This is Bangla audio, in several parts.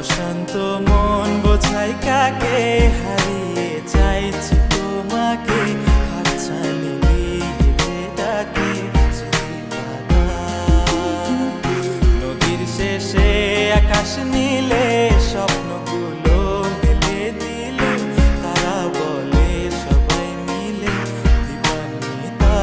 অশান্ত মন বোঝাই কাকে, হারিয়ে চাইছি তোমাকে, হাতছানি দিয়ে ডাকে নদীর শেষে আকাশ নীলে স্বপ্নগুলো মেলে দিলে, তারা বলে সবাই মিলে দিবানিতা।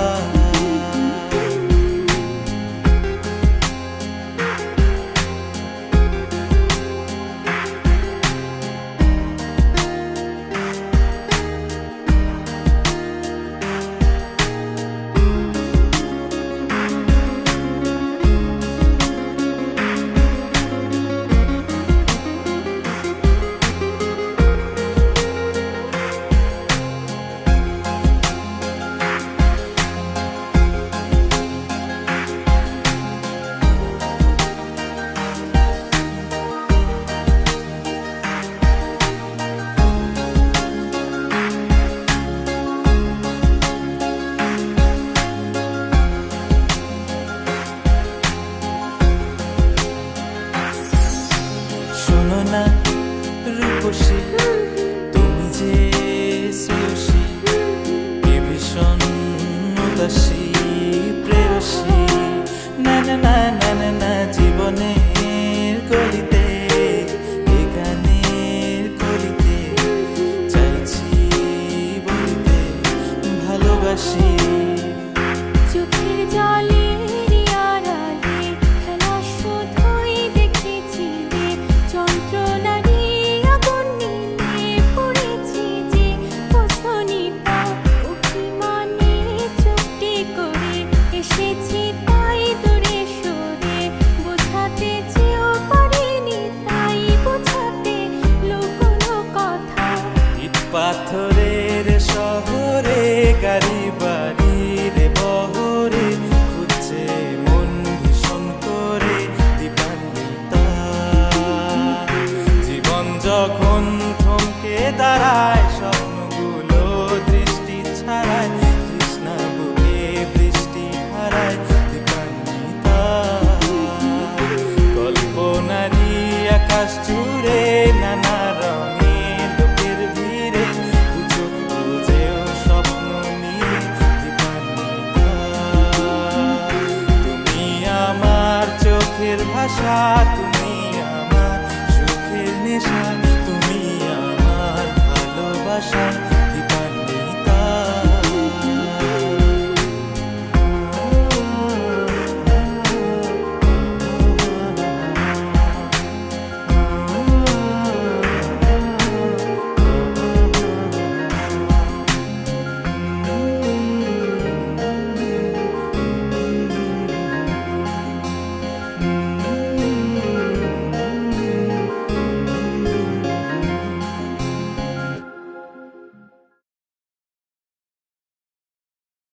শোনো না রূপসী, তুমি যে শ্রেয়সী, কে ভীষণ উদাসী প্রেয়সী, না না না না না না জীবনের গলিতে, এ গানের কলিতে চাইছি বলতে ভালোবাসি। চোখের জলের আড়ালে খেলা শুধুই দেখেছি রে, যন্ত্রণারই আগুন নিয়ে পড়েছি যে, বোঝনি তা অভিমানে চুপটি করে এসেছি তাই দূরে সরে, বোঝাতে চেয়েও পারিনি তাই বোঝাতে লুকোনো কথা। ইট পাথরের শহরে গাড়ি বাড়ির বহরে খুঁজছে মন ভীষণ করে দিবানিতা। জীবন যখন থমকে দাঁড়ায় স্বপ্ন